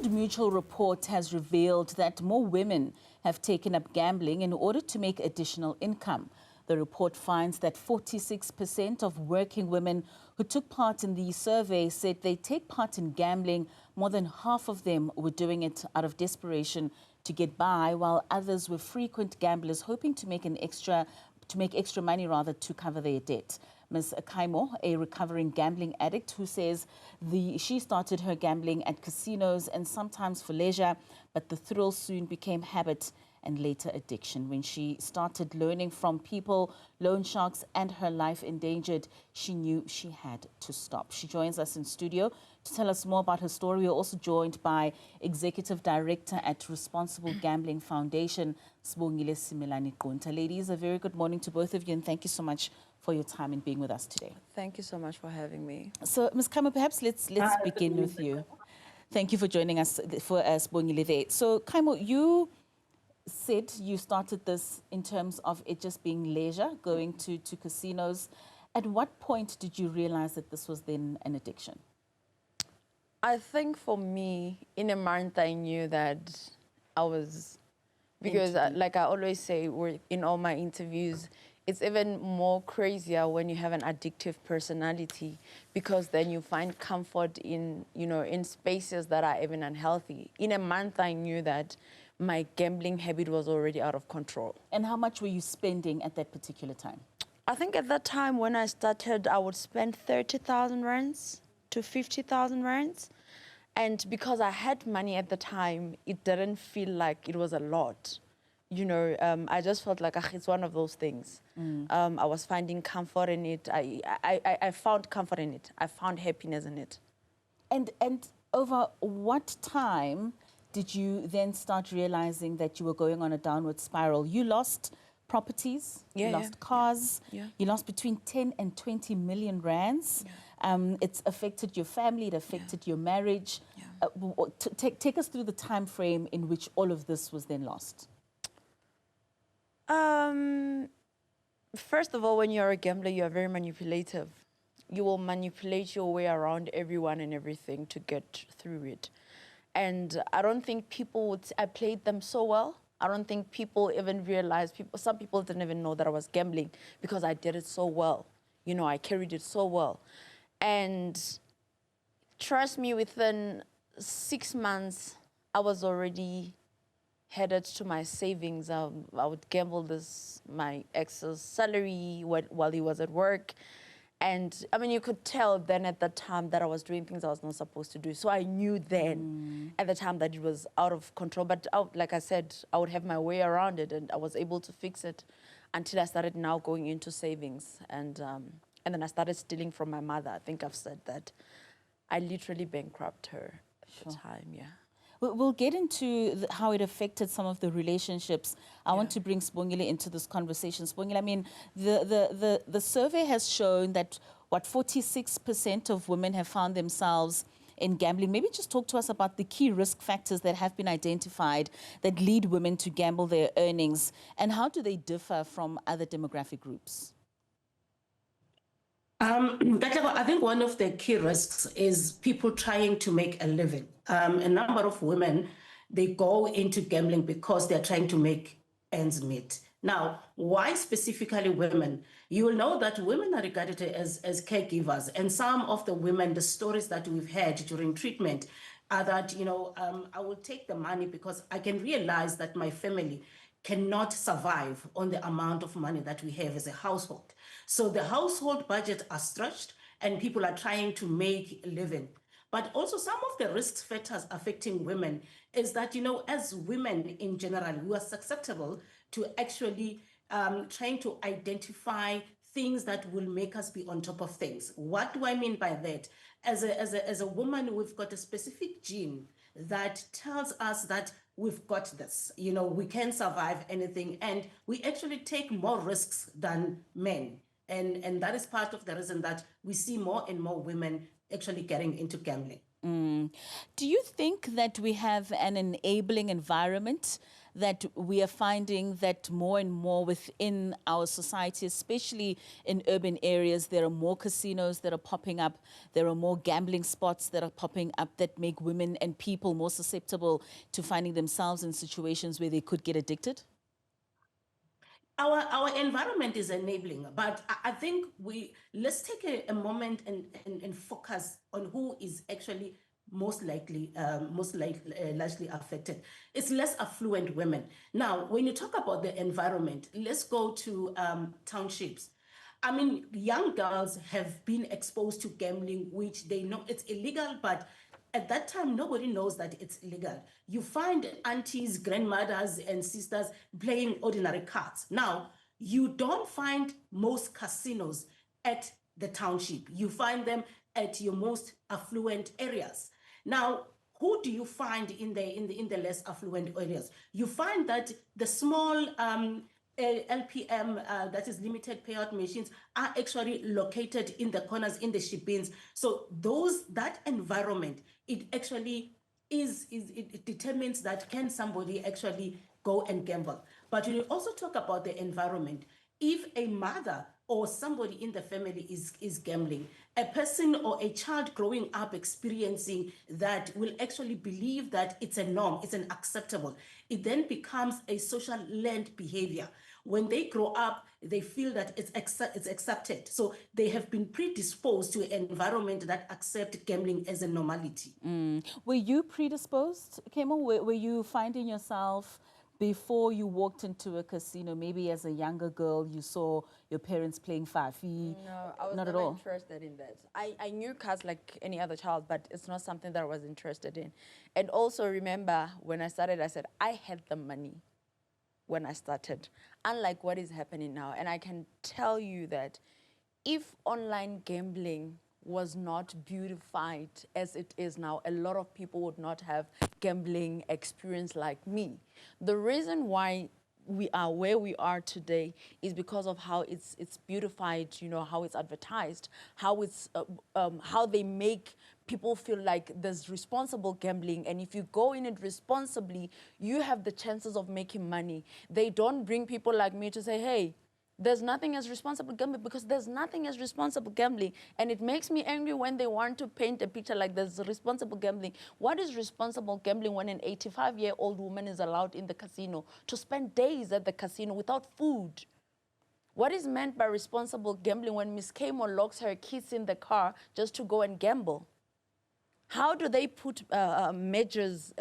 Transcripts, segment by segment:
Old Mutual report has revealed that more women have taken up gambling in order to make additional income. The report finds that 46% of working women who took part in the survey said they take part in gambling. More than half of them were doing it out of desperation to get by, while others were frequent gamblers hoping to make extra money to cover their debt. Ms. Kaymo, a recovering gambling addict who says she started her gambling at casinos and sometimes for leisure, but the thrill soon became habit and later addiction. When she started learning from people, loan sharks, and her life endangered, she knew she had to stop. She joins us in studio to tell us more about her story. We're also joined by Executive Director at Responsible Gambling Foundation, Sibongile Simelane-Quntana. Ladies, a very good morning to both of you, and thank you so much for your time and being with us today. Thank you so much for having me. So, Ms. Kaymo, perhaps let's begin with you. Thank you for joining us for Sibongile there. So, Kaymo, you said you started this in terms of it just being leisure, going to casinos. At what point did you realize that this was then an addiction? I think for me, in a month, I knew that I was, because like I always say in all my interviews, it's even more crazier when you have an addictive personality, because then you find comfort in, in spaces that are even unhealthy. In a month, I knew that my gambling habit was already out of control. And how much were you spending at that particular time? I think at that time when I started, I would spend 30,000 rands to 50,000 rands. And because I had money at the time, it didn't feel like it was a lot. I just felt like it's one of those things. I was finding comfort in it. I found comfort in it. I found happiness in it. And over what time did you then start realizing that you were going on a downward spiral? You lost properties, you lost cars, you lost between 10 and 20 million rands. It's affected your family, it affected your marriage. Take us through the time frame in which all of this was then lost. First of all, when you're a gambler, you're very manipulative. You will manipulate your way around everyone and everything to get through it. And I don't think I played them so well. I don't think people even realized, some people didn't even know that I was gambling because I did it so well. I carried it so well. And trust me, within 6 months, I was already headed to my savings. I would gamble my ex's salary while he was at work. And I mean, you could tell then at that time that I was doing things I was not supposed to do. So I knew then at the time that it was out of control. But like I said, I would have my way around it, and I was able to fix it until I started now going into savings. And then I started stealing from my mother. I think I've said that. I literally bankrupted her at the time, yeah. We'll get into how it affected some of the relationships. I want to bring Sibongile into this conversation. Sibongile, I mean, the survey has shown that, 46% of women have found themselves in gambling. Maybe just talk to us about the key risk factors that have been identified that lead women to gamble their earnings, and how do they differ from other demographic groups? I think one of the key risks is people trying to make a living. A number of women, they go into gambling because they're trying to make ends meet. Now, why specifically women? You will know that women are regarded as caregivers, and some of the women, the stories that we've had during treatment are that, I will take the money because I can realize that my family cannot survive on the amount of money that we have as a household. So the household budgets are stretched and people are trying to make a living. But also some of the risk factors affecting women is that, as women in general, we are susceptible to actually trying to identify things that will make us be on top of things. What do I mean by that? As a woman, we've got a specific gene that tells us that we've got this, we can survive anything, and we actually take more risks than men. And that is part of the reason that we see more and more women actually getting into gambling. Do you think that we have an enabling environment that we are finding that more and more within our society, especially in urban areas, there are more casinos that are popping up. There are more gambling spots that are popping up that make women and people more susceptible to finding themselves in situations where they could get addicted? Our environment is enabling, but I think let's take a moment and focus on who is actually largely affected. It's less affluent women. Now, when you talk about the environment, let's go to townships. I mean, young girls have been exposed to gambling, which they know it's illegal, but at that time, nobody knows that it's illegal. You find aunties, grandmothers, and sisters playing ordinary cards. Now, you don't find most casinos at the township. You find them at your most affluent areas. Now, who do you find in the less affluent areas? You find that the small LPM, that is limited payout machines, are actually located in the corners, in the ship-ins. So that environment, it actually it determines that can somebody actually go and gamble. But when you also talk about the environment, if a mother or somebody in the family is gambling, a person or a child growing up experiencing that will actually believe that it's a norm, it's an acceptable. It then becomes a social learned behavior. When they grow up, they feel that it's accepted. So they have been predisposed to an environment that accepts gambling as a normality. Were you predisposed, Kaymo? Were you finding yourself before you walked into a casino, maybe as a younger girl, you saw your parents playing fafi? No, I was not never at all. interested in that. I knew cards like any other child, but it's not something that I was interested in. And also remember, when I started, I said I had the money when I started, unlike what is happening now. And I can tell you that if online gambling was not beautified as it is now, a lot of people would not have gambling experience like me. The reason why we are where we are today is because of how it's beautified, you know, how it's advertised, how they make people feel like there's responsible gambling, and if you go in it responsibly, you have the chances of making money. They don't bring people like me to say, hey, there's nothing as responsible gambling, because there's nothing as responsible gambling. And it makes me angry when they want to paint a picture like there's responsible gambling. What is responsible gambling when an 85-year-old woman is allowed in the casino to spend days at the casino without food? What is meant by responsible gambling when Miss Kaymo locks her kids in the car just to go and gamble? How do they put measures,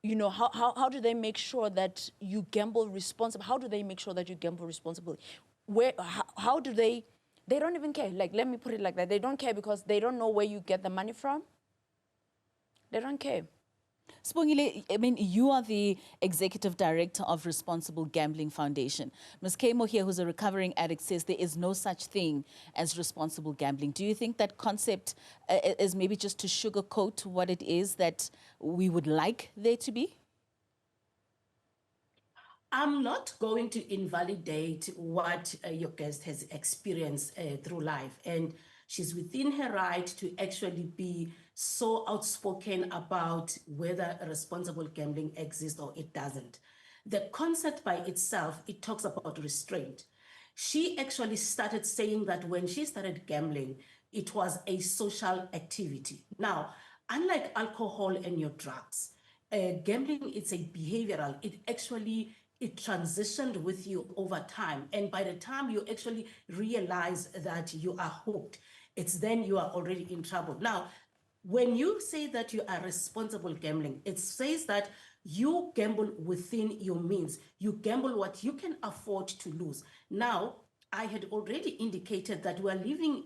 you know, how do they make sure that you gamble responsibly? How do they make sure that you gamble responsibly? How do they don't even care. Like, let me put it like that. They don't care because they don't know where you get the money from. They don't care. Sibongile, I mean, you are the executive director of Responsible Gambling Foundation. Ms. Kaymo here, who's a recovering addict, says there is no such thing as responsible gambling. Do you think that concept is maybe just to sugarcoat what it is that we would like there to be? I'm not going to invalidate what your guest has experienced through life. And she's within her right to actually be so outspoken about whether responsible gambling exists or it doesn't. The concept by itself, it talks about restraint. She actually started saying that when she started gambling, it was a social activity. Now, unlike alcohol and your drugs, gambling, it's a behavioral. It transitioned with you over time. And by the time you actually realize that you are hooked, it's then you are already in trouble. Now, when you say that you are responsible gambling, it says that you gamble within your means. You gamble what you can afford to lose. Now, I had already indicated that we are living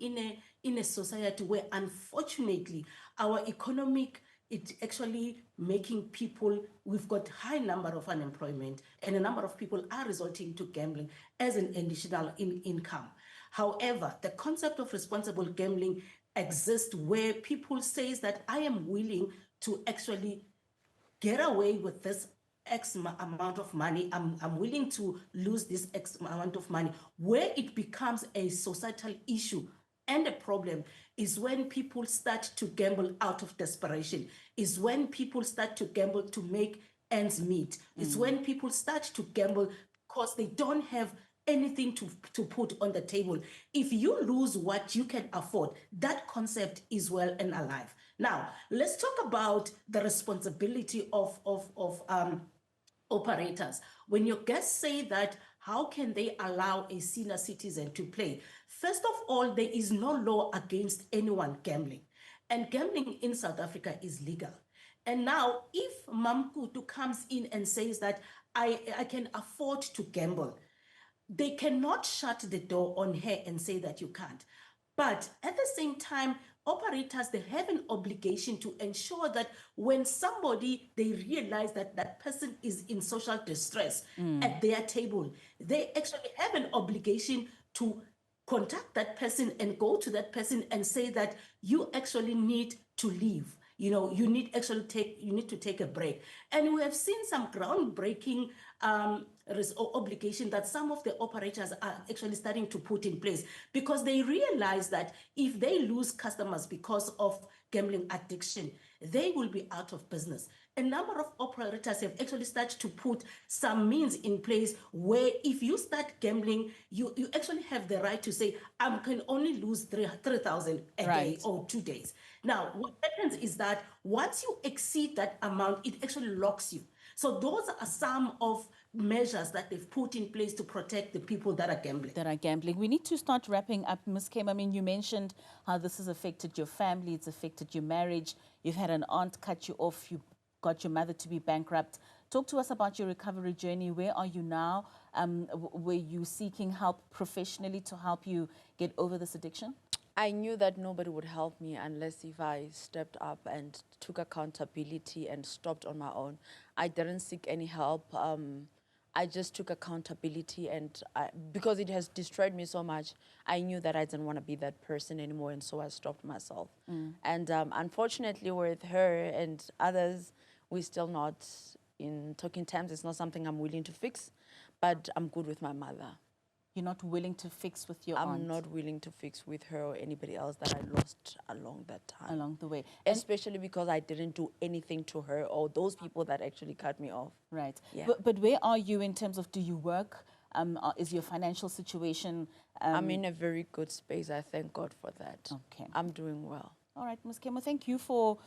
in a society where, unfortunately, our economic, it's actually making people, we've got high number of unemployment, and a number of people are resorting to gambling as an additional income. However, the concept of responsible gambling exists where people say that I am willing to actually get away with this X amount of money. I'm willing to lose this X amount of money. Where it becomes a societal issue and a problem is when people start to gamble out of desperation, is when people start to gamble to make ends meet. It's when people start to gamble because they don't have anything to put on the table. If you lose what you can afford, that concept is well and alive. Now, let's talk about the responsibility of operators. When your guests say that, how can they allow a senior citizen to play? First of all, there is no law against anyone gambling. And gambling in South Africa is legal. And now, if Mamkutu comes in and says that I can afford to gamble, they cannot shut the door on her and say that you can't. But at the same time, operators, they have an obligation to ensure that when somebody, they realize that that person is in social distress at their table, they actually have an obligation to contact that person and go to that person and say that you actually need to leave. You know, you need to take a break. And we have seen some groundbreaking obligation that some of the operators are actually starting to put in place, because they realize that if they lose customers because of gambling addiction, they will be out of business. A number of operators have actually started to put some means in place where if you start gambling, you actually have the right to say, I can only lose 3,000 a day or 2 days. Now, what happens is that once you exceed that amount, it actually locks you. So those are some of measures that they've put in place to protect the people that are gambling. We need to start wrapping up, Ms. Kaymo. I mean, you mentioned how this has affected your family, it's affected your marriage. You've had an aunt cut you off, you got your mother to be bankrupt. Talk to us about your recovery journey. Where are you now? Were you seeking help professionally to help you get over this addiction? I knew that nobody would help me unless if I stepped up and took accountability and stopped on my own. I didn't seek any help. I just took accountability, and because it has destroyed me so much, I knew that I didn't want to be that person anymore, and so I stopped myself. And unfortunately with her and others, we're still not in talking terms. It's not something I'm willing to fix, but I'm good with my mother. You're not willing to fix with your aunt? I'm not willing to fix with her or anybody else that I lost along that time. Along the way. Especially because I didn't do anything to her or those people that actually cut me off. Right. Yeah. But where are you in terms of, do you work? Is your financial situation? I'm in a very good space. I thank God for that. Okay. I'm doing well. All right, Ms. Kaymo, thank you for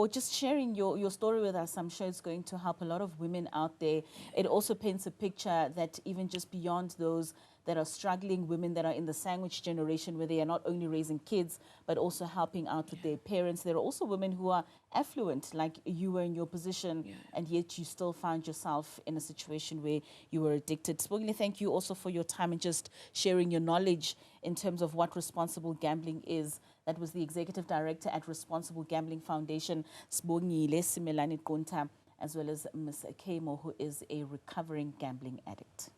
just sharing your story with us. I'm sure it's going to help a lot of women out there. It also paints a picture that even just beyond those that are struggling, women that are in the sandwich generation, where they are not only raising kids, but also helping out with their parents. There are also women who are affluent, like you were in your position, and yet you still found yourself in a situation where you were addicted. Sibongile, thank you also for your time and just sharing your knowledge in terms of what responsible gambling is. That was the Executive Director at Responsible Gambling Foundation, Sibongile Simelane-Quntana, as well as Ms. Kaymo, who is a recovering gambling addict.